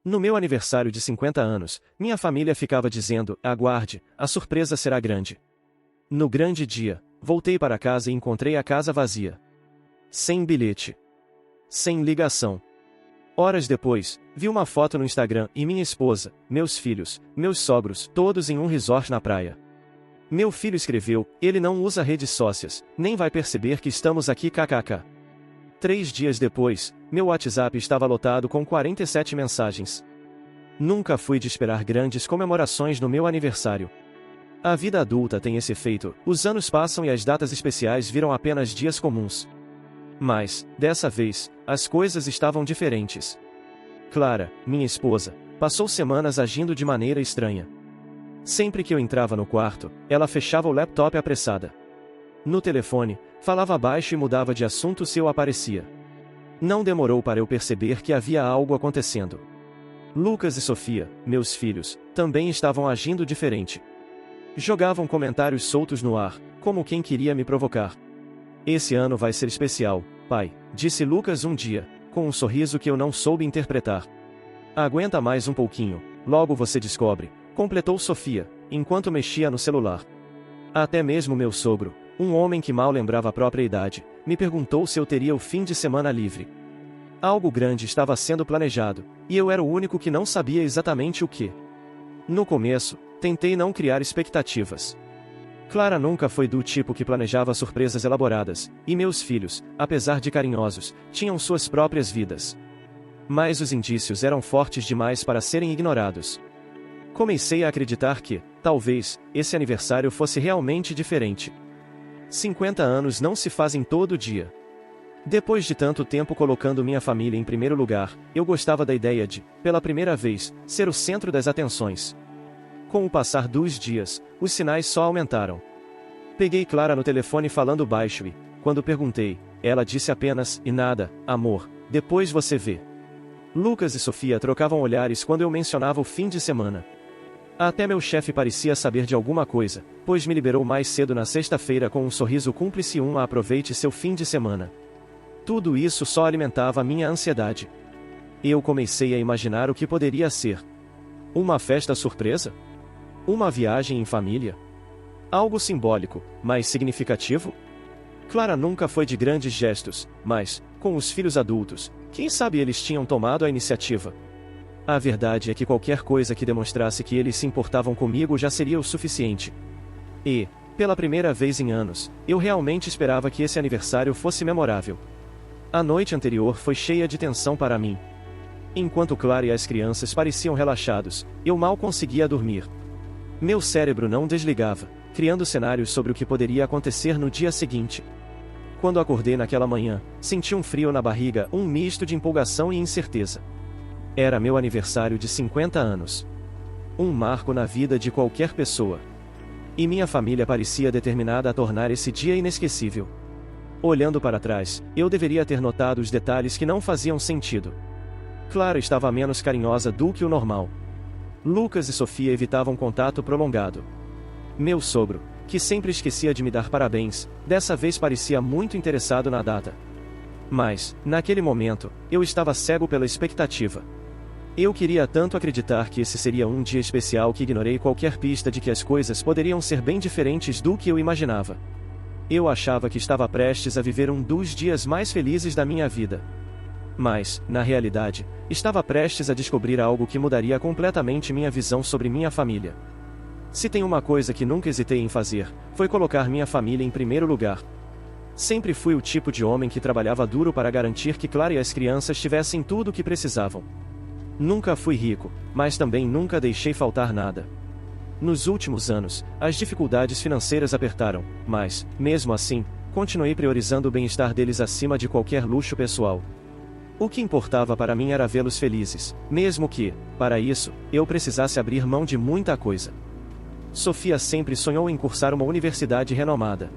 No meu aniversário de 50 anos, minha família ficava dizendo: aguarde, a surpresa será grande. No grande dia, voltei para casa e encontrei a casa vazia. Sem bilhete. Sem ligação. Horas depois, vi uma foto no Instagram e minha esposa, meus filhos, meus sogros, todos em um resort na praia. Meu filho escreveu: ele não usa redes sóciais, nem vai perceber que estamos aqui kkk. 3 dias depois, meu WhatsApp estava lotado com 47 mensagens. Nunca fui de esperar grandes comemorações no meu aniversário. A vida adulta tem esse efeito, os anos passam e as datas especiais viram apenas dias comuns. Mas, dessa vez, as coisas estavam diferentes. Clara, minha esposa, passou semanas agindo de maneira estranha. Sempre que eu entrava no quarto, ela fechava o laptop apressada. No telefone, falava baixo e mudava de assunto se eu aparecia. Não demorou para eu perceber que havia algo acontecendo. Lucas e Sofia, meus filhos, também estavam agindo diferente. Jogavam comentários soltos no ar, como quem queria me provocar. Esse ano vai ser especial, pai, disse Lucas um dia, com um sorriso que eu não soube interpretar. Aguenta mais um pouquinho, logo você descobre, completou Sofia, enquanto mexia no celular. Até mesmo meu sogro, um homem que mal lembrava a própria idade, me perguntou se eu teria o fim de semana livre. Algo grande estava sendo planejado, e eu era o único que não sabia exatamente o que. No começo, tentei não criar expectativas. Clara nunca foi do tipo que planejava surpresas elaboradas, e meus filhos, apesar de carinhosos, tinham suas próprias vidas. Mas os indícios eram fortes demais para serem ignorados. Comecei a acreditar que, talvez, esse aniversário fosse realmente diferente. 50 anos não se fazem todo dia. Depois de tanto tempo colocando minha família em primeiro lugar, eu gostava da ideia de, pela primeira vez, ser o centro das atenções. Com o passar dos dias, os sinais só aumentaram. Peguei Clara no telefone falando baixo e, quando perguntei, ela disse apenas: e nada, amor, depois você vê. Lucas e Sofia trocavam olhares quando eu mencionava o fim de semana. Até meu chefe parecia saber de alguma coisa, pois me liberou mais cedo na sexta-feira com um sorriso cúmplice e aproveite seu fim de semana. Tudo isso só alimentava minha ansiedade. Eu comecei a imaginar o que poderia ser. Uma festa surpresa? Uma viagem em família? Algo simbólico, mas significativo? Clara nunca foi de grandes gestos, mas, com os filhos adultos, quem sabe eles tinham tomado a iniciativa. A verdade é que qualquer coisa que demonstrasse que eles se importavam comigo já seria o suficiente. E, pela primeira vez em anos, eu realmente esperava que esse aniversário fosse memorável. A noite anterior foi cheia de tensão para mim. Enquanto Clara e as crianças pareciam relaxados, eu mal conseguia dormir. Meu cérebro não desligava, criando cenários sobre o que poderia acontecer no dia seguinte. Quando acordei naquela manhã, senti um frio na barriga, um misto de empolgação e incerteza. Era meu aniversário de 50 anos. Um marco na vida de qualquer pessoa. E minha família parecia determinada a tornar esse dia inesquecível. Olhando para trás, eu deveria ter notado os detalhes que não faziam sentido. Clara estava menos carinhosa do que o normal. Lucas e Sofia evitavam contato prolongado. Meu sogro, que sempre esquecia de me dar parabéns, dessa vez parecia muito interessado na data. Mas, naquele momento, eu estava cego pela expectativa. Eu queria tanto acreditar que esse seria um dia especial que ignorei qualquer pista de que as coisas poderiam ser bem diferentes do que eu imaginava. Eu achava que estava prestes a viver um dos dias mais felizes da minha vida. Mas, na realidade, estava prestes a descobrir algo que mudaria completamente minha visão sobre minha família. Se tem uma coisa que nunca hesitei em fazer, foi colocar minha família em primeiro lugar. Sempre fui o tipo de homem que trabalhava duro para garantir que Clara e as crianças tivessem tudo o que precisavam. Nunca fui rico, mas também nunca deixei faltar nada. Nos últimos anos, as dificuldades financeiras apertaram, mas, mesmo assim, continuei priorizando o bem-estar deles acima de qualquer luxo pessoal. O que importava para mim era vê-los felizes, mesmo que, para isso, eu precisasse abrir mão de muita coisa. Sofia sempre sonhou em cursar uma universidade renomada.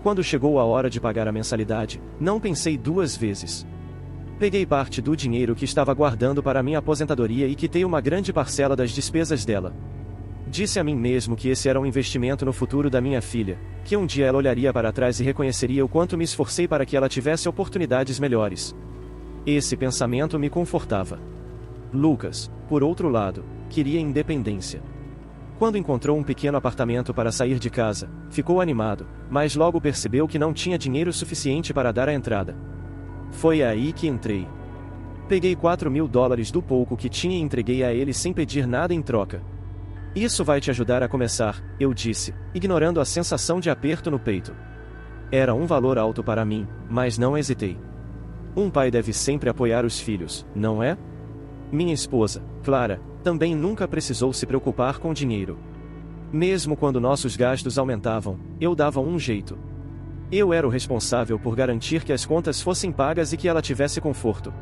Quando chegou a hora de pagar a mensalidade, não pensei 2 vezes. Peguei parte do dinheiro que estava guardando para minha aposentadoria e quitei uma grande parcela das despesas dela. Disse a mim mesmo que esse era um investimento no futuro da minha filha, que um dia ela olharia para trás e reconheceria o quanto me esforcei para que ela tivesse oportunidades melhores. Esse pensamento me confortava. Lucas, por outro lado, queria independência. Quando encontrou um pequeno apartamento para sair de casa, ficou animado, mas logo percebeu que não tinha dinheiro suficiente para dar a entrada. Foi aí que entrei. Peguei $4.000 do pouco que tinha e entreguei a ele sem pedir nada em troca. Isso vai te ajudar a começar, eu disse, ignorando a sensação de aperto no peito. Era um valor alto para mim, mas não hesitei. Um pai deve sempre apoiar os filhos, não é? Minha esposa, Clara, também nunca precisou se preocupar com dinheiro. Mesmo quando nossos gastos aumentavam, eu dava um jeito. Eu era o responsável por garantir que as contas fossem pagas e que ela tivesse conforto.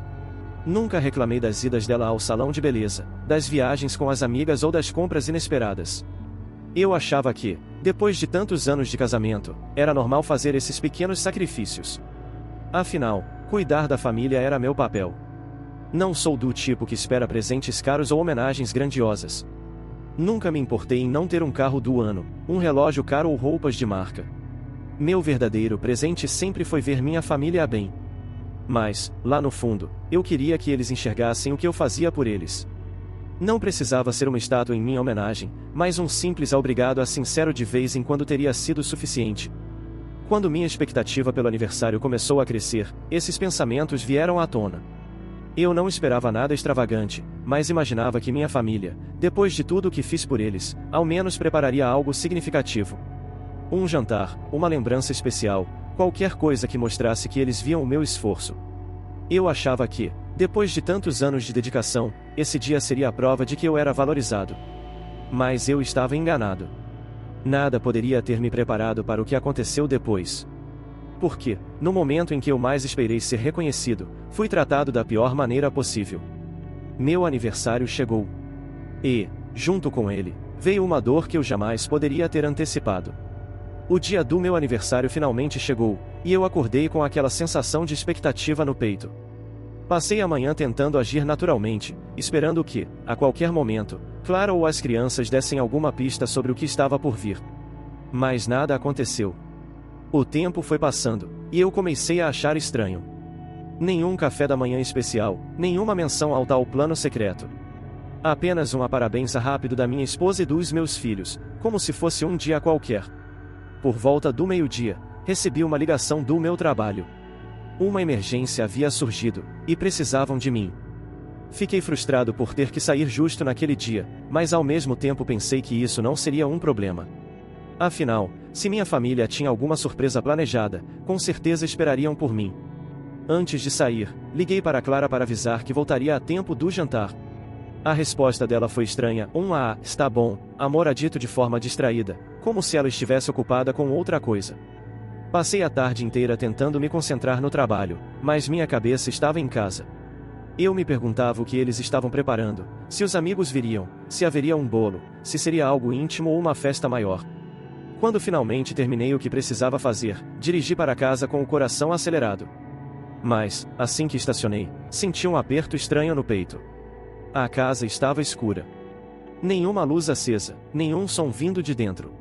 Nunca reclamei das idas dela ao salão de beleza, das viagens com as amigas ou das compras inesperadas. Eu achava que, depois de tantos anos de casamento, era normal fazer esses pequenos sacrifícios. Afinal, cuidar da família era meu papel. Não sou do tipo que espera presentes caros ou homenagens grandiosas. Nunca me importei em não ter um carro do ano, um relógio caro ou roupas de marca. Meu verdadeiro presente sempre foi ver minha família bem. Mas, lá no fundo, eu queria que eles enxergassem o que eu fazia por eles. Não precisava ser uma estátua em minha homenagem, mas um simples obrigado a sincero de vez em quando teria sido suficiente. Quando minha expectativa pelo aniversário começou a crescer, esses pensamentos vieram à tona. Eu não esperava nada extravagante, mas imaginava que minha família, depois de tudo o que fiz por eles, ao menos prepararia algo significativo. Um jantar, uma lembrança especial, qualquer coisa que mostrasse que eles viam o meu esforço. Eu achava que, depois de tantos anos de dedicação, esse dia seria a prova de que eu era valorizado. Mas eu estava enganado. Nada poderia ter me preparado para o que aconteceu depois. Porque, no momento em que eu mais esperei ser reconhecido, fui tratado da pior maneira possível. Meu aniversário chegou. E, junto com ele, veio uma dor que eu jamais poderia ter antecipado. O dia do meu aniversário finalmente chegou, e eu acordei com aquela sensação de expectativa no peito. Passei a manhã tentando agir naturalmente, esperando que, a qualquer momento, Clara ou as crianças dessem alguma pista sobre o que estava por vir. Mas nada aconteceu. O tempo foi passando, e eu comecei a achar estranho. Nenhum café da manhã especial, nenhuma menção ao tal plano secreto. Apenas um parabéns rápido da minha esposa e dos meus filhos, como se fosse um dia qualquer. Por volta do meio-dia, recebi uma ligação do meu trabalho. Uma emergência havia surgido, e precisavam de mim. Fiquei frustrado por ter que sair justo naquele dia, mas ao mesmo tempo pensei que isso não seria um problema. Afinal, se minha família tinha alguma surpresa planejada, com certeza esperariam por mim. Antes de sair, liguei para Clara para avisar que voltaria a tempo do jantar. A resposta dela foi estranha, está bom, amor, dito de forma distraída, como se ela estivesse ocupada com outra coisa. Passei a tarde inteira tentando me concentrar no trabalho, mas minha cabeça estava em casa. Eu me perguntava o que eles estavam preparando, se os amigos viriam, se haveria um bolo, se seria algo íntimo ou uma festa maior. Quando finalmente terminei o que precisava fazer, dirigi para casa com o coração acelerado. Mas, assim que estacionei, senti um aperto estranho no peito. A casa estava escura. Nenhuma luz acesa, nenhum som vindo de dentro.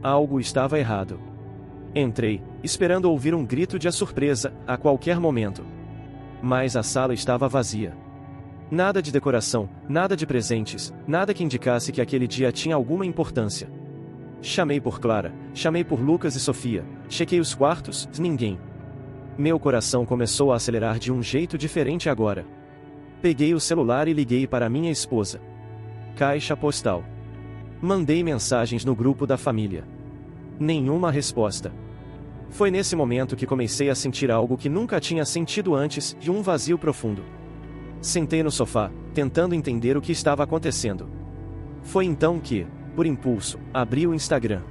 Algo estava errado. Entrei, esperando ouvir um grito de surpresa, a qualquer momento. Mas a sala estava vazia. Nada de decoração, nada de presentes, nada que indicasse que aquele dia tinha alguma importância. Chamei por Clara, chamei por Lucas e Sofia, chequei os quartos, ninguém. Meu coração começou a acelerar de um jeito diferente agora. Peguei o celular e liguei para minha esposa. Caixa postal. Mandei mensagens no grupo da família. Nenhuma resposta. Foi nesse momento que comecei a sentir algo que nunca tinha sentido antes, e um vazio profundo. Sentei no sofá, tentando entender o que estava acontecendo. Foi então que, por impulso, abri o Instagram.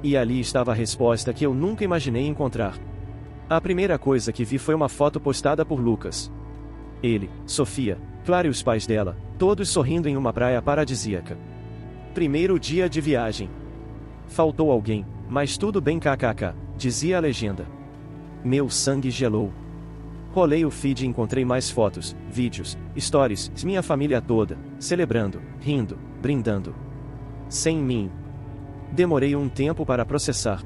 E ali estava a resposta que eu nunca imaginei encontrar. A primeira coisa que vi foi uma foto postada por Lucas. Ele, Sofia, Clara e os pais dela, todos sorrindo em uma praia paradisíaca. Primeiro dia de viagem. Faltou alguém, mas tudo bem kkk, dizia a legenda. Meu sangue gelou. Rolei o feed e encontrei mais fotos, vídeos, stories, minha família toda, celebrando, rindo, brindando. Sem mim. Demorei um tempo para processar.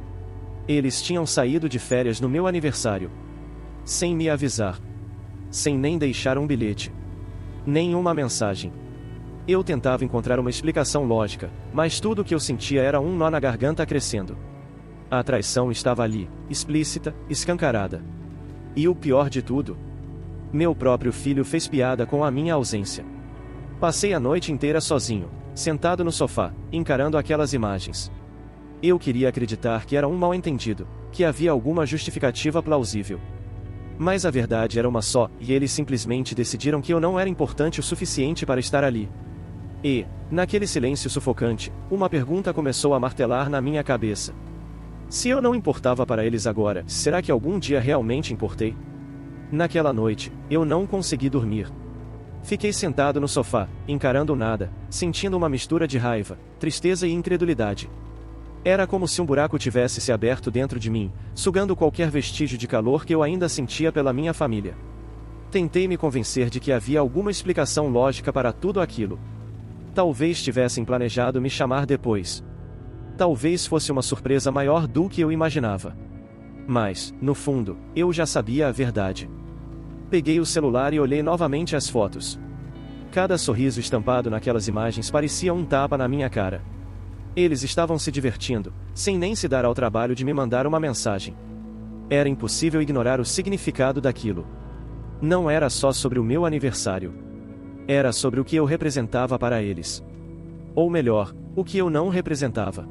Eles tinham saído de férias no meu aniversário. Sem me avisar. Sem nem deixar um bilhete. Nenhuma mensagem. Eu tentava encontrar uma explicação lógica, mas tudo o que eu sentia era um nó na garganta crescendo. A traição estava ali, explícita, escancarada. E o pior de tudo? Meu próprio filho fez piada com a minha ausência. Passei a noite inteira sozinho, sentado no sofá, encarando aquelas imagens. Eu queria acreditar que era um mal-entendido, que havia alguma justificativa plausível. Mas a verdade era uma só, e eles simplesmente decidiram que eu não era importante o suficiente para estar ali. E, naquele silêncio sufocante, uma pergunta começou a martelar na minha cabeça. Se eu não importava para eles agora, será que algum dia realmente importei? Naquela noite, eu não consegui dormir. Fiquei sentado no sofá, encarando o nada, sentindo uma mistura de raiva, tristeza e incredulidade. Era como se um buraco tivesse se aberto dentro de mim, sugando qualquer vestígio de calor que eu ainda sentia pela minha família. Tentei me convencer de que havia alguma explicação lógica para tudo aquilo. Talvez tivessem planejado me chamar depois. Talvez fosse uma surpresa maior do que eu imaginava. Mas, no fundo, eu já sabia a verdade. Peguei o celular e olhei novamente as fotos. Cada sorriso estampado naquelas imagens parecia um tapa na minha cara. Eles estavam se divertindo, sem nem se dar ao trabalho de me mandar uma mensagem. Era impossível ignorar o significado daquilo. Não era só sobre o meu aniversário. Era sobre o que eu representava para eles. Ou melhor, o que eu não representava.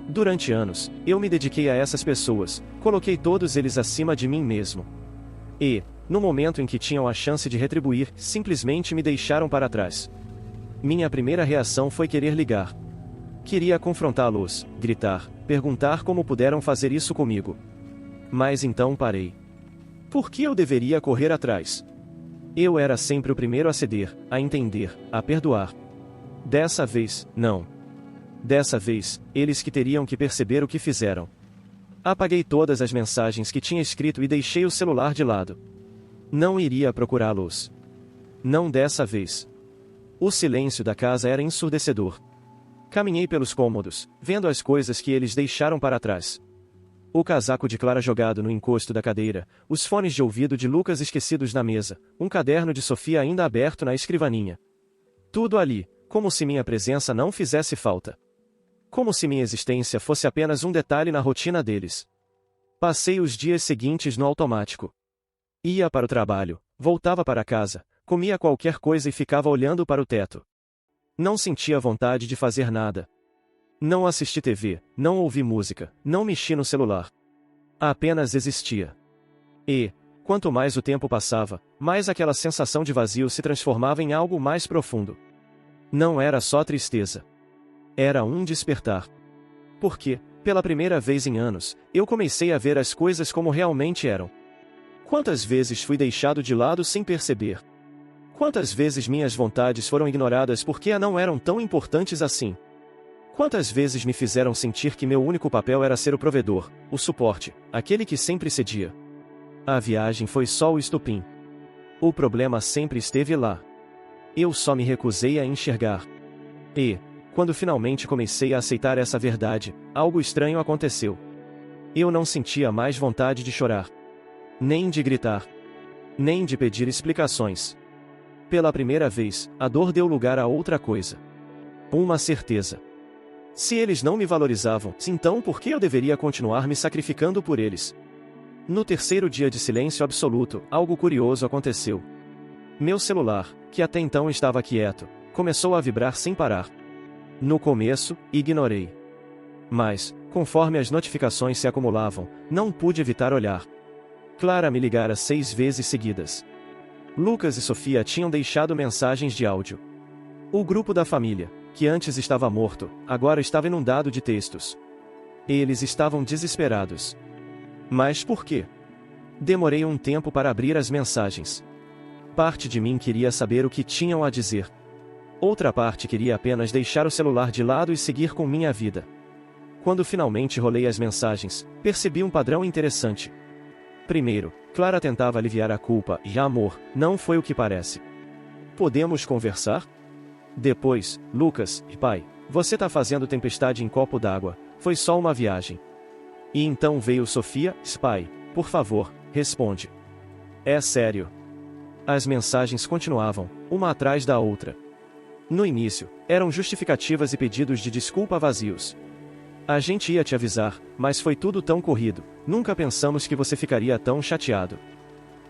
Durante anos, eu me dediquei a essas pessoas, coloquei todos eles acima de mim mesmo. E, no momento em que tinham a chance de retribuir, simplesmente me deixaram para trás. Minha primeira reação foi querer ligar. Queria confrontá-los, gritar, perguntar como puderam fazer isso comigo. Mas então parei. Por que eu deveria correr atrás? Eu era sempre o primeiro a ceder, a entender, a perdoar. Dessa vez, não. Dessa vez, eles que teriam que perceber o que fizeram. Apaguei todas as mensagens que tinha escrito e deixei o celular de lado. Não iria procurá-los. Não dessa vez. O silêncio da casa era ensurdecedor. Caminhei pelos cômodos, vendo as coisas que eles deixaram para trás. O casaco de Clara jogado no encosto da cadeira, os fones de ouvido de Lucas esquecidos na mesa, um caderno de Sofia ainda aberto na escrivaninha. Tudo ali, como se minha presença não fizesse falta. Como se minha existência fosse apenas um detalhe na rotina deles. Passei os dias seguintes no automático. Ia para o trabalho, voltava para casa, comia qualquer coisa e ficava olhando para o teto. Não sentia vontade de fazer nada. Não assisti TV, não ouvi música, não mexi no celular. Apenas existia. E, quanto mais o tempo passava, mais aquela sensação de vazio se transformava em algo mais profundo. Não era só tristeza. Era um despertar. Porque, pela primeira vez em anos, eu comecei a ver as coisas como realmente eram. Quantas vezes fui deixado de lado sem perceber? Quantas vezes minhas vontades foram ignoradas porque não eram tão importantes assim? Quantas vezes me fizeram sentir que meu único papel era ser o provedor, o suporte, aquele que sempre cedia? A viagem foi só o estopim. O problema sempre esteve lá. Eu só me recusei a enxergar. E, quando finalmente comecei a aceitar essa verdade, algo estranho aconteceu. Eu não sentia mais vontade de chorar. Nem de gritar. Nem de pedir explicações. Pela primeira vez, a dor deu lugar a outra coisa. Uma certeza. Se eles não me valorizavam, então por que eu deveria continuar me sacrificando por eles? No terceiro dia de silêncio absoluto, algo curioso aconteceu. Meu celular, que até então estava quieto, começou a vibrar sem parar. No começo, ignorei. Mas, conforme as notificações se acumulavam, não pude evitar olhar. Clara me ligara 6 vezes seguidas. Lucas e Sofia tinham deixado mensagens de áudio. O grupo da família, que antes estava morto, agora estava inundado de textos. Eles estavam desesperados. Mas por quê? Demorei um tempo para abrir as mensagens. Parte de mim queria saber o que tinham a dizer. Outra parte queria apenas deixar o celular de lado e seguir com minha vida. Quando finalmente rolei as mensagens, percebi um padrão interessante. Primeiro, Clara tentava aliviar a culpa e amor, não foi o que parece. Podemos conversar? Depois, Lucas, pai, você tá fazendo tempestade em copo d'água, foi só uma viagem. E então veio Sofia, pai, por favor, responde. É sério. As mensagens continuavam, uma atrás da outra. No início, eram justificativas e pedidos de desculpa vazios. A gente ia te avisar, mas foi tudo tão corrido, nunca pensamos que você ficaria tão chateado.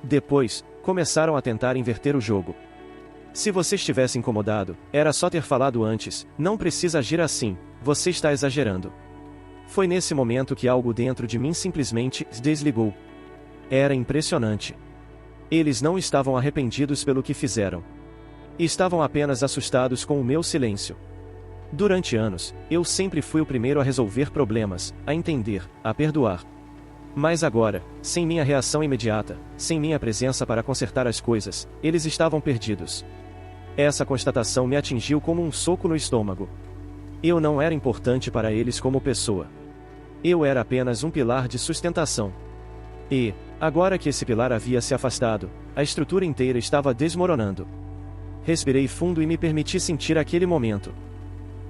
Depois, começaram a tentar inverter o jogo. Se você estivesse incomodado, era só ter falado antes, não precisa agir assim, você está exagerando. Foi nesse momento que algo dentro de mim simplesmente se desligou. Era impressionante. Eles não estavam arrependidos pelo que fizeram. Estavam apenas assustados com o meu silêncio. Durante anos, eu sempre fui o primeiro a resolver problemas, a entender, a perdoar. Mas agora, sem minha reação imediata, sem minha presença para consertar as coisas, eles estavam perdidos. Essa constatação me atingiu como um soco no estômago. Eu não era importante para eles como pessoa. Eu era apenas um pilar de sustentação. E, agora que esse pilar havia se afastado, a estrutura inteira estava desmoronando. Respirei fundo e me permiti sentir aquele momento.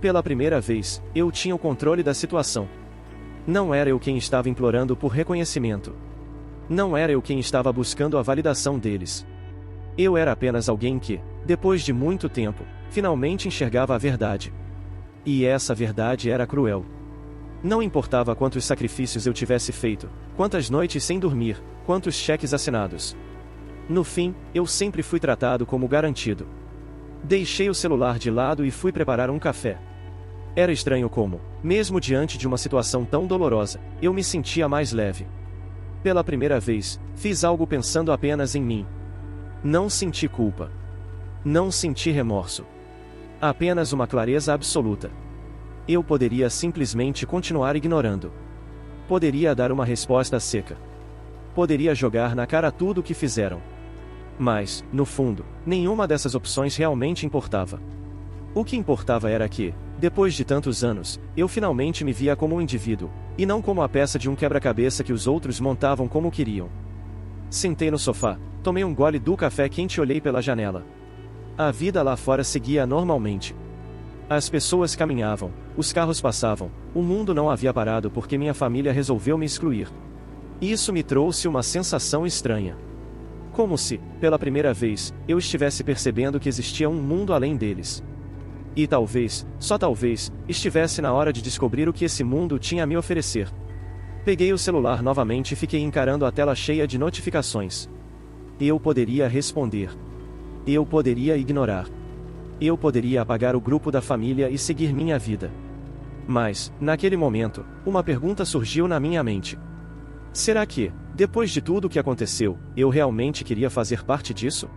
Pela primeira vez, eu tinha o controle da situação. Não era eu quem estava implorando por reconhecimento. Não era eu quem estava buscando a validação deles. Eu era apenas alguém que, depois de muito tempo, finalmente enxergava a verdade. E essa verdade era cruel. Não importava quantos sacrifícios eu tivesse feito, quantas noites sem dormir, quantos cheques assinados. No fim, eu sempre fui tratado como garantido. Deixei o celular de lado e fui preparar um café. Era estranho como, mesmo diante de uma situação tão dolorosa, eu me sentia mais leve. Pela primeira vez, fiz algo pensando apenas em mim. Não senti culpa. Não senti remorso. Apenas uma clareza absoluta. Eu poderia simplesmente continuar ignorando. Poderia dar uma resposta seca. Poderia jogar na cara tudo o que fizeram. Mas, no fundo, nenhuma dessas opções realmente importava. O que importava era que, depois de tantos anos, eu finalmente me via como um indivíduo, e não como a peça de um quebra-cabeça que os outros montavam como queriam. Sentei no sofá, tomei um gole do café quente e olhei pela janela. A vida lá fora seguia normalmente. As pessoas caminhavam, os carros passavam, o mundo não havia parado porque minha família resolveu me excluir. Isso me trouxe uma sensação estranha. Como se, pela primeira vez, eu estivesse percebendo que existia um mundo além deles. E talvez, só talvez, estivesse na hora de descobrir o que esse mundo tinha a me oferecer. Peguei o celular novamente e fiquei encarando a tela cheia de notificações. Eu poderia responder. Eu poderia ignorar. Eu poderia apagar o grupo da família e seguir minha vida. Mas, naquele momento, uma pergunta surgiu na minha mente. Será que, depois de tudo o que aconteceu, eu realmente queria fazer parte disso?